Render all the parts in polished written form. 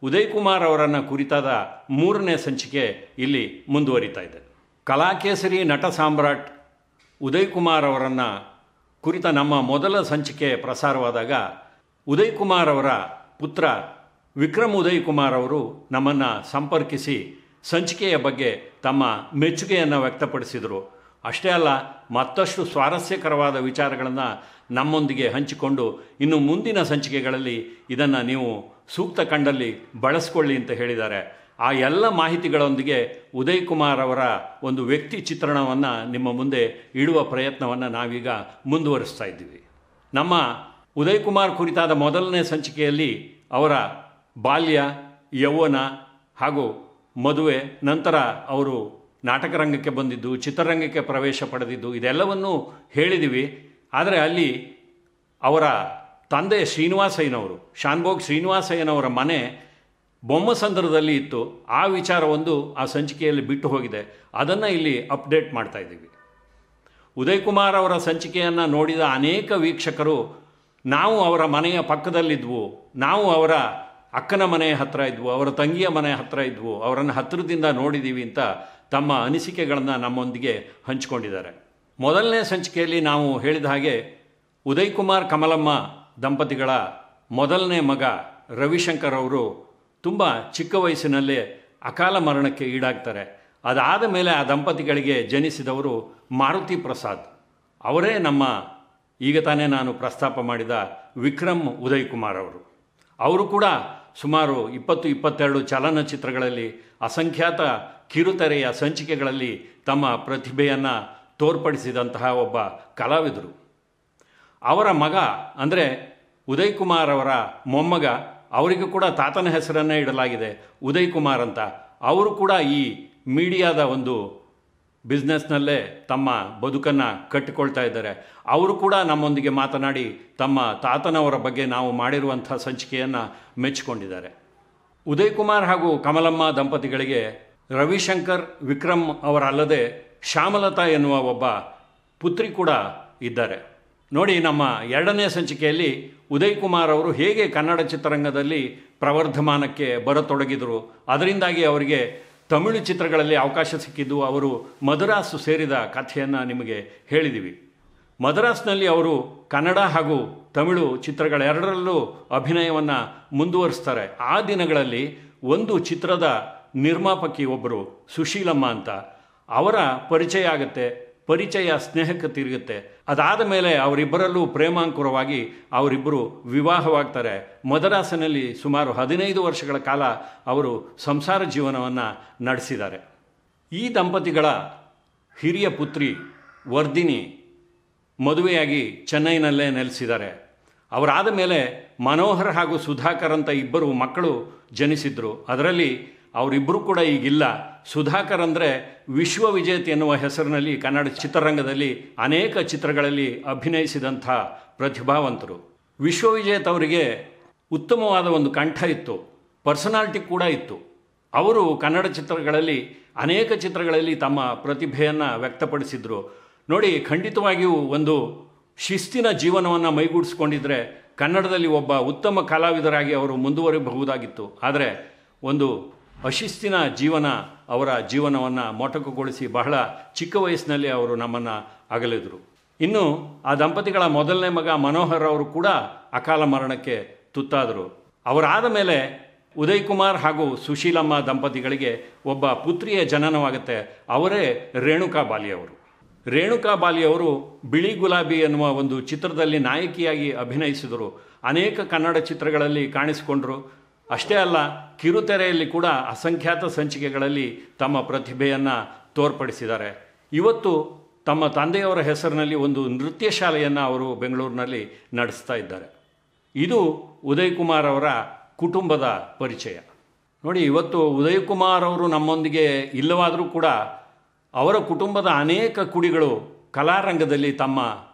ಉದಯ್ ಕುಮಾರ್ ಅವರನ್ನು ಕುರಿತಾದ 3ನೇ ಸಂಚಿಕೆ ಇಲ್ಲಿ ಮುಂದುವರಿತಾ ಇದೆ. ಕಲಾಕೇಸರಿ ನಟ ಸಾಮ್ರಾಟ್ ಉದಯ್ ಕುಮಾರ್ ಅವರನ್ನು ಕುರಿತ ನಮ್ಮ ಮೊದಲ ಸಂಚಿಕೆ ಪ್ರಸಾರವಾದಾಗ ಉದಯ್ ಕುಮಾರ್ ಅವರ ಪುತ್ರ ವಿಕ್ರಮ್ ಉದಯ್ ಕುಮಾರ್ ಅವರು ನಮ್ಮನ್ನು ಸಂಪರ್ಕಿಸಿ ಸಂಚಿಕೆಯ ಬಗ್ಗೆ ತಮ್ಮ ಮೆಚ್ಚುಗೆಯನ್ನು ವ್ಯಕ್ತಪಡಿಸಿದರು. ಅಷ್ಟೇ ಅಲ್ಲ, ಮತ್ತಷ್ಟು ಸ್ವಾರಸ್ಯಕರವಾದ ವಿಚಾರಗಳನ್ನು ನಮ್ಮೊಂದಿಗೆ ಹಂಚಿಕೊಂಡು ಇನ್ನು ಮುಂದಿನ ಸಂಚಿಕೆಗಳಲ್ಲಿ ಇದನ್ನು ನೀವು ಸೂಕ್ತ ಕಂಡಲ್ಲಿ ಬಳಸ್ಕೊಳ್ಳಿ ಅಂತ ಹೇಳಿದ್ದಾರೆ. ಆ ಎಲ್ಲ ಮಾಹಿತಿಗಳೊಂದಿಗೆ ಉದಯ್ ಕುಮಾರ್ ಅವರ ಒಂದು ವ್ಯಕ್ತಿ ಚಿತ್ರಣವನ್ನು ನಿಮ್ಮ ಮುಂದೆ ಇಡುವ ಪ್ರಯತ್ನವನ್ನು ನಾವೀಗ ಮುಂದುವರಿಸ್ತಾ ಇದ್ದೀವಿ. ನಮ್ಮ ಉದಯ್ ಕುಮಾರ್ ಕುರಿತಾದ ಮೊದಲನೇ ಸಂಚಿಕೆಯಲ್ಲಿ ಅವರ ಬಾಲ್ಯ, ಯೌವನ ಹಾಗೂ ಮದುವೆ, ನಂತರ ಅವರು ನಾಟಕ ರಂಗಕ್ಕೆ ಬಂದಿದ್ದು, ಚಿತ್ರರಂಗಕ್ಕೆ ಪ್ರವೇಶ ಪಡೆದಿದ್ದು ಇದೆಲ್ಲವನ್ನೂ ಹೇಳಿದ್ದೀವಿ. ಆದರೆ ಅಲ್ಲಿ ಅವರ ತಂದೆ ಶ್ರೀನಿವಾಸಯ್ಯನವರು, ಶಾನ್ಭೋಗ್ ಶ್ರೀನಿವಾಸಯ್ಯನವರ ಮನೆ ಬೊಮ್ಮಸಂದ್ರದಲ್ಲಿ ಇತ್ತು. ಆ ವಿಚಾರವೊಂದು ಆ ಸಂಚಿಕೆಯಲ್ಲಿ ಬಿಟ್ಟು ಹೋಗಿದೆ. ಅದನ್ನು ಇಲ್ಲಿ ಅಪ್ಡೇಟ್ ಮಾಡ್ತಾ ಇದ್ದೀವಿ. ಉದಯ್ ಕುಮಾರ್ ಅವರ ಸಂಚಿಕೆಯನ್ನು ನೋಡಿದ ಅನೇಕ ವೀಕ್ಷಕರು ನಾವು ಅವರ ಮನೆಯ ಪಕ್ಕದಲ್ಲಿದ್ವು, ನಾವು ಅವರ ಅಕ್ಕನ ಮನೆಯ ಹತ್ತಿರ ಇದ್ವು, ಅವರ ತಂಗಿಯ ಮನೆಯ ಹತ್ತಿರ ಇದ್ವು, ಅವರನ್ನು ಹತ್ತಿರದಿಂದ ನೋಡಿದ್ದೀವಿ ಅಂತ ತಮ್ಮ ಅನಿಸಿಕೆಗಳನ್ನು ನಮ್ಮೊಂದಿಗೆ ಹಂಚಿಕೊಂಡಿದ್ದಾರೆ. ಮೊದಲನೇ ಸಂಚಿಕೆಯಲ್ಲಿ ನಾವು ಹೇಳಿದ ಹಾಗೆ ಉದಯ್ ಕುಮಾರ್ ಕಮಲಮ್ಮ ದಂಪತಿಗಳ ಮೊದಲನೇ ಮಗ ರವಿಶಂಕರ್ ಅವರು ತುಂಬ ಚಿಕ್ಕ ವಯಸ್ಸಿನಲ್ಲೇ ಅಕಾಲ ಮರಣಕ್ಕೆ ಈಡಾಗ್ತಾರೆ. ಅದಾದ ಮೇಲೆ ಆ ದಂಪತಿಗಳಿಗೆ ಜನಿಸಿದವರು ಮಾರುತಿ ಪ್ರಸಾದ್. ಅವರೇ ನಮ್ಮ ಈಗ ತಾನೇ ನಾನು ಪ್ರಸ್ತಾಪ ಮಾಡಿದ ವಿಕ್ರಮ್ ಉದಯ್ ಕುಮಾರ್ ಅವರು. ಅವರು ಕೂಡ ಸುಮಾರು 20-22 ಚಲನಚಿತ್ರಗಳಲ್ಲಿ, ಅಸಂಖ್ಯಾತ ಕಿರುತೆರೆಯ ಸಂಚಿಕೆಗಳಲ್ಲಿ ತಮ್ಮ ಪ್ರತಿಭೆಯನ್ನು ತೋರ್ಪಡಿಸಿದಂತಹ ಒಬ್ಬ ಕಲಾವಿದರು. ಅವರ ಮಗ ಅಂದರೆ ಉದಯ್ ಕುಮಾರ್ ಅವರ ಮೊಮ್ಮಗ, ಅವರಿಗೂ ಕೂಡ ತಾತನ ಹೆಸರನ್ನೇ ಇಡಲಾಗಿದೆ ಉದಯ್ ಕುಮಾರ್ ಅಂತ. ಅವರು ಕೂಡ ಈ ಮೀಡಿಯಾದ ಒಂದು ಬಿಸ್ನೆಸ್ನಲ್ಲೇ ತಮ್ಮ ಬದುಕನ್ನು ಕಟ್ಟಿಕೊಳ್ತಾ ಇದ್ದಾರೆ. ಅವರು ಕೂಡ ನಮ್ಮೊಂದಿಗೆ ಮಾತನಾಡಿ ತಮ್ಮ ತಾತನವರ ಬಗ್ಗೆ ನಾವು ಮಾಡಿರುವಂಥ ಸಂಚಿಕೆಯನ್ನು ಮೆಚ್ಚಿಕೊಂಡಿದ್ದಾರೆ. ಉದಯ್ ಕುಮಾರ್ ಹಾಗೂ ಕಮಲಮ್ಮ ದಂಪತಿಗಳಿಗೆ ರವಿಶಂಕರ್, ವಿಕ್ರಮ್ ಅವರಲ್ಲದೆ ಶ್ಯಾಮಲತಾ ಎನ್ನುವ ಒಬ್ಬ ಪುತ್ರಿ ಕೂಡ ಇದ್ದಾರೆ. ನೋಡಿ, ನಮ್ಮ 2ನೇ ಸಂಚಿಕೆಯಲ್ಲಿ ಉದಯ್ ಕುಮಾರ್ ಅವರು ಹೇಗೆ ಕನ್ನಡ ಚಿತ್ರರಂಗದಲ್ಲಿ ಪ್ರವರ್ಧಮಾನಕ್ಕೆ ಬರತೊಡಗಿದರು, ಅದರಿಂದಾಗಿ ಅವರಿಗೆ ತಮಿಳು ಚಿತ್ರಗಳಲ್ಲಿ ಅವಕಾಶ ಸಿಕ್ಕಿದ್ದು, ಅವರು ಮದ್ರಾಸು ಸೇರಿದ ಕಥೆಯನ್ನು ನಿಮಗೆ ಹೇಳಿದ್ದೀವಿ. ಮದ್ರಾಸ್ನಲ್ಲಿ ಅವರು ಕನ್ನಡ ಹಾಗೂ ತಮಿಳು ಚಿತ್ರಗಳೆರಡರಲ್ಲೂ ಅಭಿನಯವನ್ನು ಮುಂದುವರಿಸ್ತಾರೆ. ಆ ದಿನಗಳಲ್ಲಿ ಒಂದು ಚಿತ್ರದ ನಿರ್ಮಾಪಕಿ ಒಬ್ಬರು ಸುಶೀಲಮ್ಮ ಅಂತ, ಅವರ ಪರಿಚಯ ಆಗುತ್ತೆ. ಪರಿಚಯ ಸ್ನೇಹಕ್ಕೆ ತಿರುಗುತ್ತೆ. ಅದಾದ ಮೇಲೆ ಅವರಿಬ್ಬರಲ್ಲೂ ಪ್ರೇಮಾಂಕುರವಾಗಿ ಅವರಿಬ್ಬರು ವಿವಾಹವಾಗ್ತಾರೆ. ಮದ್ರಾಸಿನಲ್ಲಿ ಸುಮಾರು 15 ವರ್ಷಗಳ ಕಾಲ ಅವರು ಸಂಸಾರ ಜೀವನವನ್ನು ನಡೆಸಿದ್ದಾರೆ. ಈ ದಂಪತಿಗಳ ಹಿರಿಯ ಪುತ್ರಿ ವರ್ಧಿನಿ ಮದುವೆಯಾಗಿ ಚೆನ್ನೈನಲ್ಲೇ ನೆಲೆಸಿದ್ದಾರೆ. ಅವರಾದ ಮೇಲೆ ಮನೋಹರ್ ಹಾಗೂ ಸುಧಾಕರ್ ಅಂತ ಇಬ್ಬರು ಮಕ್ಕಳು ಜನಿಸಿದ್ರು. ಅದರಲ್ಲಿ ಅವರಿಬ್ಬರು ಕೂಡ ಈಗಿಲ್ಲ. ಸುಧಾಕರ್ ಅಂದರೆ ವಿಶ್ವವಿಜೇತ್ ಎನ್ನುವ ಹೆಸರಿನಲ್ಲಿ ಕನ್ನಡ ಚಿತ್ರರಂಗದಲ್ಲಿ ಅನೇಕ ಚಿತ್ರಗಳಲ್ಲಿ ಅಭಿನಯಿಸಿದಂಥ ಪ್ರತಿಭಾವಂತರು. ವಿಶ್ವವಿಜೇತ್ ಅವರಿಗೆ ಉತ್ತಮವಾದ ಒಂದು ಕಂಠ ಇತ್ತು, ಪರ್ಸನಾಲಿಟಿ ಕೂಡ ಇತ್ತು. ಅವರು ಕನ್ನಡ ಚಿತ್ರಗಳಲ್ಲಿ ಅನೇಕ ಚಿತ್ರಗಳಲ್ಲಿ ತಮ್ಮ ಪ್ರತಿಭೆಯನ್ನು ವ್ಯಕ್ತಪಡಿಸಿದರು. ನೋಡಿ, ಖಂಡಿತವಾಗಿಯೂ ಒಂದು ಶಿಸ್ತಿನ ಜೀವನವನ್ನು ಮೈಗೂಡಿಸ್ಕೊಂಡಿದ್ರೆ ಕನ್ನಡದಲ್ಲಿ ಒಬ್ಬ ಉತ್ತಮ ಕಲಾವಿದರಾಗಿ ಅವರು ಮುಂದುವರಿಬಹುದಾಗಿತ್ತು. ಆದರೆ ಒಂದು ಅಶಿಸ್ತಿನ ಜೀವನ ಅವರ ಜೀವನವನ್ನು ಮೊಟಕುಗೊಳಿಸಿ ಬಹಳ ಚಿಕ್ಕ ವಯಸ್ಸಿನಲ್ಲಿ ಅವರು ನಮ್ಮನ್ನು ಅಗಲಿದರು. ಇನ್ನು ಆ ದಂಪತಿಗಳ ಮೊದಲನೇ ಮಗ ಮನೋಹರ್ ಅವರು ಕೂಡ ಅಕಾಲ ಮರಣಕ್ಕೆ ತುತ್ತಾದರು. ಅವರಾದ ಮೇಲೆ ಉದಯ್ ಕುಮಾರ್ ಹಾಗೂ ಸುಶೀಲಮ್ಮ ದಂಪತಿಗಳಿಗೆ ಒಬ್ಬ ಪುತ್ರಿಯ ಜನನವಾಗುತ್ತೆ. ಅವರೇ ರೇಣುಕಾ ಬಾಲಿಯವರು. ರೇಣುಕಾ ಬಾಲಿಯವರು ಬಿಳಿ ಗುಲಾಬಿ ಎನ್ನುವ ಒಂದು ಚಿತ್ರದಲ್ಲಿ ನಾಯಕಿಯಾಗಿ ಅಭಿನಯಿಸಿದರು. ಅನೇಕ ಕನ್ನಡ ಚಿತ್ರಗಳಲ್ಲಿ ಕಾಣಿಸಿಕೊಂಡರು. ಅಷ್ಟೇ ಅಲ್ಲ, ಕಿರುತೆರೆಯಲ್ಲಿ ಕೂಡ ಅಸಂಖ್ಯಾತ ಸಂಚಿಕೆಗಳಲ್ಲಿ ತಮ್ಮ ಪ್ರತಿಭೆಯನ್ನು ತೋರ್ಪಡಿಸಿದ್ದಾರೆ. ಇವತ್ತು ತಮ್ಮ ತಂದೆಯವರ ಹೆಸರಿನಲ್ಲಿ ಒಂದು ನೃತ್ಯ ಶಾಲೆಯನ್ನು ಅವರು ಬೆಂಗಳೂರಿನಲ್ಲಿ ನಡೆಸ್ತಾ ಇದ್ದಾರೆ. ಇದು ಉದಯ್ ಕುಮಾರ್ ಅವರ ಕುಟುಂಬದ ಪರಿಚಯ. ನೋಡಿ, ಇವತ್ತು ಉದಯ್ ಕುಮಾರ್ ಅವರು ನಮ್ಮೊಂದಿಗೆ ಇಲ್ಲವಾದರೂ ಕೂಡ ಅವರ ಕುಟುಂಬದ ಅನೇಕ ಕುಡಿಗಳು ಕಲಾರಂಗದಲ್ಲಿ ತಮ್ಮ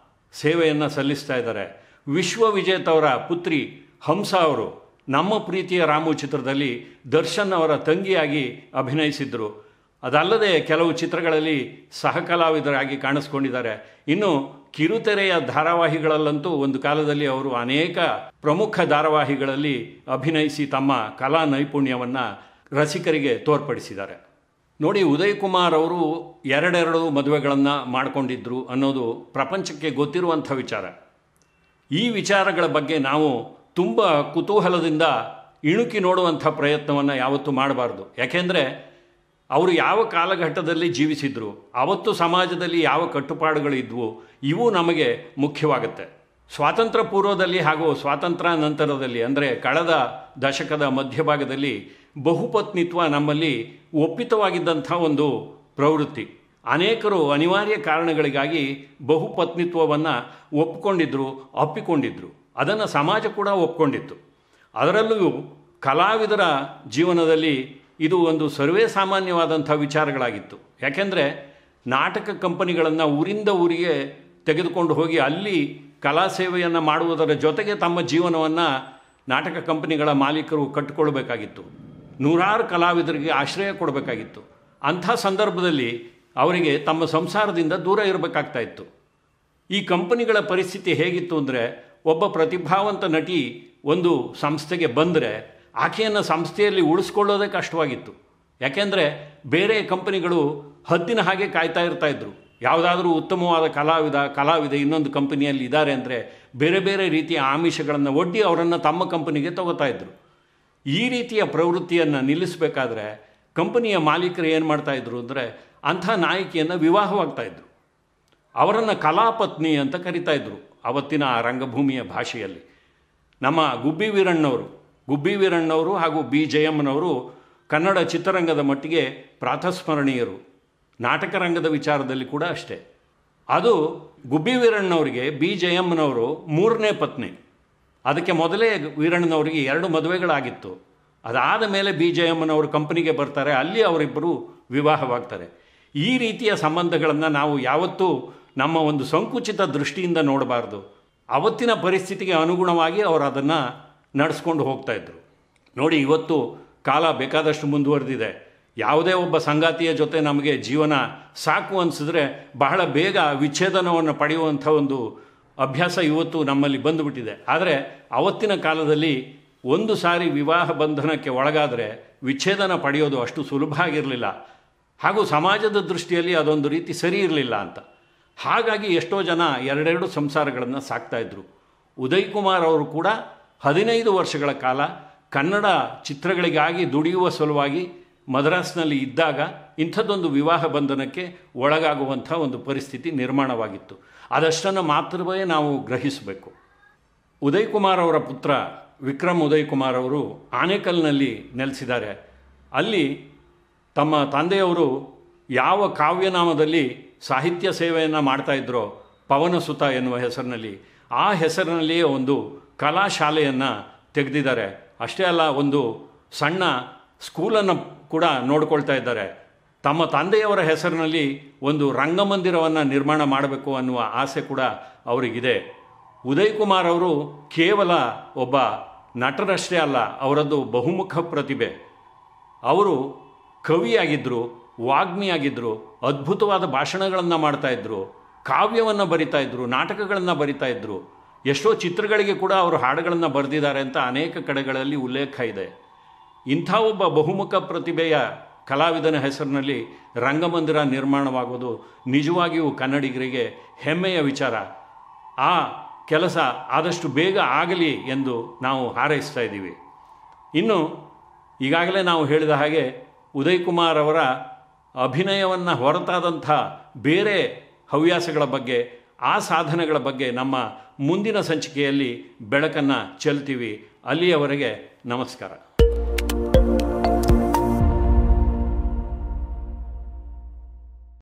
ಸೇವೆಯನ್ನು ಸಲ್ಲಿಸ್ತಾ ಇದ್ದಾರೆ. ವಿಶ್ವವಿಜೇತ್ ಅವರ ಪುತ್ರಿ ಹಂಸ ಅವರು ನಮ್ಮ ಪ್ರೀತಿಯ ರಾಮು ಚಿತ್ರದಲ್ಲಿ ದರ್ಶನ್ ಅವರ ತಂಗಿಯಾಗಿ ಅಭಿನಯಿಸಿದ್ದರು. ಅದಲ್ಲದೆ ಕೆಲವು ಚಿತ್ರಗಳಲ್ಲಿ ಸಹ ಕಲಾವಿದರಾಗಿ ಕಾಣಿಸ್ಕೊಂಡಿದ್ದಾರೆ. ಇನ್ನು ಕಿರುತೆರೆಯ ಧಾರಾವಾಹಿಗಳಲ್ಲಂತೂ ಒಂದು ಕಾಲದಲ್ಲಿ ಅವರು ಅನೇಕ ಪ್ರಮುಖ ಧಾರಾವಾಹಿಗಳಲ್ಲಿ ಅಭಿನಯಿಸಿ ತಮ್ಮ ಕಲಾ ನೈಪುಣ್ಯವನ್ನು ರಸಿಕರಿಗೆ ತೋರ್ಪಡಿಸಿದ್ದಾರೆ. ನೋಡಿ, ಉದಯ್ ಕುಮಾರ್ ಅವರು ಎರಡೆರಡು ಮದುವೆಗಳನ್ನು ಮಾಡಿಕೊಂಡಿದ್ರು ಅನ್ನೋದು ಪ್ರಪಂಚಕ್ಕೆ ಗೊತ್ತಿರುವಂಥ ವಿಚಾರ. ಈ ವಿಚಾರಗಳ ಬಗ್ಗೆ ನಾವು ತುಂಬ ಕುತೂಹಲದಿಂದ ಇಣುಕಿ ನೋಡುವಂಥ ಪ್ರಯತ್ನವನ್ನು ಯಾವತ್ತೂ ಮಾಡಬಾರ್ದು. ಯಾಕೆಂದರೆ ಅವರು ಯಾವ ಕಾಲಘಟ್ಟದಲ್ಲಿ ಜೀವಿಸಿದ್ರು, ಅವತ್ತು ಸಮಾಜದಲ್ಲಿ ಯಾವ ಕಟ್ಟುಪಾಡುಗಳಿದ್ವು, ಇವು ನಮಗೆ ಮುಖ್ಯವಾಗುತ್ತೆ. ಸ್ವಾತಂತ್ರ್ಯ ಪೂರ್ವದಲ್ಲಿ ಹಾಗೂ ಸ್ವಾತಂತ್ರ್ಯ ನಂತರದಲ್ಲಿ, ಅಂದರೆ ಕಳೆದ ದಶಕದ ಮಧ್ಯಭಾಗದಲ್ಲಿ ಬಹುಪತ್ನಿತ್ವ ನಮ್ಮಲ್ಲಿ ಒಪ್ಪಿತವಾಗಿದ್ದಂಥ ಒಂದು ಪ್ರವೃತ್ತಿ. ಅನೇಕರು ಅನಿವಾರ್ಯ ಕಾರಣಗಳಿಗಾಗಿ ಬಹುಪತ್ನಿತ್ವವನ್ನು ಅಪ್ಪಿಕೊಂಡಿದ್ರು. ಅದನ್ನು ಸಮಾಜ ಕೂಡ ಒಪ್ಕೊಂಡಿತ್ತು. ಅದರಲ್ಲೂ ಕಲಾವಿದರ ಜೀವನದಲ್ಲಿ ಇದು ಒಂದು ಸರ್ವೇ ಸಾಮಾನ್ಯವಾದಂಥ ವಿಚಾರಗಳಾಗಿತ್ತು. ಯಾಕೆಂದರೆ ನಾಟಕ ಕಂಪನಿಗಳನ್ನು ಊರಿಂದ ಊರಿಗೆ ತೆಗೆದುಕೊಂಡು ಹೋಗಿ ಅಲ್ಲಿ ಕಲಾ ಸೇವೆಯನ್ನು ಮಾಡುವುದರ ಜೊತೆಗೆ ತಮ್ಮ ಜೀವನವನ್ನು ನಾಟಕ ಕಂಪನಿಗಳ ಮಾಲೀಕರು ಕಟ್ಟಿಕೊಳ್ಬೇಕಾಗಿತ್ತು. ನೂರಾರು ಕಲಾವಿದರಿಗೆ ಆಶ್ರಯ ಕೊಡಬೇಕಾಗಿತ್ತು. ಅಂಥ ಸಂದರ್ಭದಲ್ಲಿ ಅವರಿಗೆ ತಮ್ಮ ಸಂಸಾರದಿಂದ ದೂರ ಇರಬೇಕಾಗ್ತಾ ಇತ್ತು. ಈ ಕಂಪನಿಗಳ ಪರಿಸ್ಥಿತಿ ಹೇಗಿತ್ತು ಅಂದರೆ, ಒಬ್ಬ ಪ್ರತಿಭಾವಂತ ನಟಿ ಒಂದು ಸಂಸ್ಥೆಗೆ ಬಂದರೆ ಆಕೆಯನ್ನು ಸಂಸ್ಥೆಯಲ್ಲಿ ಉಳಿಸ್ಕೊಳ್ಳೋದೇ ಕಷ್ಟವಾಗಿತ್ತು. ಯಾಕೆಂದರೆ ಬೇರೆ ಕಂಪನಿಗಳು ಹದ್ದಿನ ಹಾಗೆ ಕಾಯ್ತಾ ಇರ್ತಾಯಿದ್ರು. ಯಾವುದಾದ್ರೂ ಉತ್ತಮವಾದ ಕಲಾವಿದ ಇನ್ನೊಂದು ಕಂಪನಿಯಲ್ಲಿ ಇದ್ದಾರೆ ಅಂದರೆ ಬೇರೆ ಬೇರೆ ರೀತಿಯ ಆಮಿಷಗಳನ್ನು ಒಡ್ಡಿ ಅವರನ್ನು ತಮ್ಮ ಕಂಪನಿಗೆ ತಗೋತಾ ಇದ್ರು. ಈ ರೀತಿಯ ಪ್ರವೃತ್ತಿಯನ್ನು ನಿಲ್ಲಿಸಬೇಕಾದ್ರೆ ಕಂಪನಿಯ ಮಾಲೀಕರು ಏನು ಮಾಡ್ತಾಯಿದ್ರು ಅಂದರೆ, ಅಂಥ ನಾಯಕಿಯನ್ನು ವಿವಾಹವಾಗ್ತಾಯಿದ್ರು. ಅವರನ್ನು ಕಲಾಪತ್ನಿ ಅಂತ ಕರಿತಾಯಿದ್ರು ಅವತ್ತಿನ ಆ ರಂಗಭೂಮಿಯ ಭಾಷೆಯಲ್ಲಿ. ನಮ್ಮ ಗುಬ್ಬಿ ವೀರಣ್ಣವರು ಹಾಗೂ ಬಿ ಜಯಮ್ಮನವರು ಕನ್ನಡ ಚಿತ್ರರಂಗದ ಮಟ್ಟಿಗೆ ಪ್ರಾತಸ್ಮರಣೀಯರು. ನಾಟಕ ರಂಗದ ವಿಚಾರದಲ್ಲಿ ಕೂಡ ಅಷ್ಟೇ. ಅದು ಗುಬ್ಬಿ ವೀರಣ್ಣವರಿಗೆ ಬಿ ಜಯಮ್ಮನವರು 3ನೇ ಪತ್ನಿ. ಅದಕ್ಕೆ ಮೊದಲೇ ವೀರಣ್ಣನವರಿಗೆ 2 ಮದುವೆಗಳಾಗಿತ್ತು. ಅದಾದ ಮೇಲೆ ಬಿ ಜಯಮ್ಮನವರು ಕಂಪನಿಗೆ ಬರ್ತಾರೆ, ಅಲ್ಲಿ ಅವರಿಬ್ಬರು ವಿವಾಹವಾಗ್ತಾರೆ. ಈ ರೀತಿಯ ಸಂಬಂಧಗಳನ್ನು ನಾವು ಯಾವತ್ತೂ ನಮ್ಮ ಒಂದು ಸಂಕುಚಿತ ದೃಷ್ಟಿಯಿಂದ ನೋಡಬಾರ್ದು. ಅವತ್ತಿನ ಪರಿಸ್ಥಿತಿಗೆ ಅನುಗುಣವಾಗಿ ಅವರು ಅದನ್ನು ನಡೆಸ್ಕೊಂಡು ಹೋಗ್ತಾಯಿದ್ರು. ನೋಡಿ, ಇವತ್ತು ಕಾಲ ಬೇಕಾದಷ್ಟು ಮುಂದುವರೆದಿದೆ. ಯಾವುದೇ ಒಬ್ಬ ಸಂಗಾತಿಯ ಜೊತೆ ನಮಗೆ ಜೀವನ ಸಾಕು ಅನಿಸಿದ್ರೆ ಬಹಳ ಬೇಗ ವಿಚ್ಛೇದನವನ್ನು ಪಡೆಯುವಂಥ ಒಂದು ಅಭ್ಯಾಸ ಇವತ್ತು ನಮ್ಮಲ್ಲಿ ಬಂದುಬಿಟ್ಟಿದೆ. ಆದರೆ ಅವತ್ತಿನ ಕಾಲದಲ್ಲಿ ಒಂದು ಸಾರಿ ವಿವಾಹ ಬಂಧನಕ್ಕೆ ಒಳಗಾದರೆ ವಿಚ್ಛೇದನ ಪಡೆಯೋದು ಅಷ್ಟು ಸುಲಭ ಆಗಿರಲಿಲ್ಲ. ಹಾಗೂ ಸಮಾಜದ ದೃಷ್ಟಿಯಲ್ಲಿ ಅದೊಂದು ರೀತಿ ಸರಿ ಇರಲಿಲ್ಲ ಅಂತ. ಹಾಗಾಗಿ ಎಷ್ಟೋ ಜನ ಎರಡೆರಡು ಸಂಸಾರಗಳನ್ನು ಸಾಕ್ತಾಯಿದ್ರು. ಉದಯ್ ಕುಮಾರ್ ಅವರು ಕೂಡ 15 ವರ್ಷಗಳ ಕಾಲ ಕನ್ನಡ ಚಿತ್ರಗಳಿಗಾಗಿ ದುಡಿಯುವ ಸಲುವಾಗಿ ಮದ್ರಾಸ್ನಲ್ಲಿ ಇದ್ದಾಗ ಇಂಥದ್ದೊಂದು ವಿವಾಹ ಬಂಧನಕ್ಕೆ ಒಳಗಾಗುವಂಥ ಒಂದು ಪರಿಸ್ಥಿತಿ ನಿರ್ಮಾಣವಾಗಿತ್ತು. ಅದಷ್ಟನ್ನು ಮಾತ್ರವೇ ನಾವು ಗ್ರಹಿಸಬೇಕು. ಉದಯ್ ಕುಮಾರ್ ಅವರ ಪುತ್ರ ವಿಕ್ರಮ್ ಉದಯ್ ಕುಮಾರ್ ಅವರು ಆನೇಕಲ್ನಲ್ಲಿ ನೆಲೆಸಿದ್ದಾರೆ. ಅಲ್ಲಿ ತಮ್ಮ ತಂದೆಯವರು ಯಾವ ಕಾವ್ಯನಾಮದಲ್ಲಿ ಸಾಹಿತ್ಯ ಸೇವೆಯನ್ನು ಮಾಡ್ತಾಯಿದ್ರೋ, ಪವನಸುತ ಎನ್ನುವ ಹೆಸರಿನಲ್ಲಿ, ಆ ಹೆಸರಿನಲ್ಲಿಯೇ ಒಂದು ಕಲಾಶಾಲೆಯನ್ನು ತೆಗೆದಿದ್ದಾರೆ. ಅಷ್ಟೇ ಅಲ್ಲ, ಒಂದು ಸಣ್ಣ ಸ್ಕೂಲನ್ನು ಕೂಡ ನೋಡ್ಕೊಳ್ತಾ ಇದ್ದಾರೆ. ತಮ್ಮ ತಂದೆಯವರ ಹೆಸರಿನಲ್ಲಿ ಒಂದು ರಂಗಮಂದಿರವನ್ನು ನಿರ್ಮಾಣ ಮಾಡಬೇಕು ಅನ್ನುವ ಆಸೆ ಕೂಡ ಅವರಿಗಿದೆ. ಉದಯ್ ಕುಮಾರ್ ಅವರು ಕೇವಲ ಒಬ್ಬ ನಟರಷ್ಟೇ ಅಲ್ಲ, ಅವರದ್ದು ಬಹುಮುಖ ಪ್ರತಿಭೆ. ಅವರು ಕವಿಯಾಗಿದ್ದರು, ವಾಗ್ಮಿಯಾಗಿದ್ದರು, ಅದ್ಭುತವಾದ ಭಾಷಣಗಳನ್ನು ಮಾಡ್ತಾಯಿದ್ರು, ಕಾವ್ಯವನ್ನು ಬರಿತಾಯಿದ್ರು, ನಾಟಕಗಳನ್ನು ಬರಿತಾಯಿದ್ರು. ಎಷ್ಟೋ ಚಿತ್ರಗಳಿಗೆ ಕೂಡ ಅವರು ಹಾಡುಗಳನ್ನು ಬರೆದಿದ್ದಾರೆ ಅಂತ ಅನೇಕ ಕಡೆಗಳಲ್ಲಿ ಉಲ್ಲೇಖ ಇದೆ. ಇಂಥ ಒಬ್ಬ ಬಹುಮುಖ ಪ್ರತಿಭೆಯ ಕಲಾವಿದನ ಹೆಸರಿನಲ್ಲಿ ರಂಗಮಂದಿರ ನಿರ್ಮಾಣವಾಗೋದು ನಿಜವಾಗಿಯೂ ಕನ್ನಡಿಗರಿಗೆ ಹೆಮ್ಮೆಯ ವಿಚಾರ. ಆ ಕೆಲಸ ಆದಷ್ಟು ಬೇಗ ಆಗಲಿ ಎಂದು ನಾವು ಹಾರೈಸ್ತಾ ಇದ್ದೀವಿ. ಇನ್ನು ಈಗಾಗಲೇ ನಾವು ಹೇಳಿದ ಹಾಗೆ ಉದಯ್ ಕುಮಾರ್ ಅವರ ಅಭಿನಯವನ್ನು ಹೊರತಾದಂಥ ಬೇರೆ ಹವ್ಯಾಸಗಳ ಬಗ್ಗೆ, ಆ ಸಾಧನೆಗಳ ಬಗ್ಗೆ ನಮ್ಮ ಮುಂದಿನ ಸಂಚಿಕೆಯಲ್ಲಿ ಬೆಳಕನ್ನು ಚೆಲ್ತೀವಿ. ಅಲ್ಲಿಯವರೆಗೆ ನಮಸ್ಕಾರ.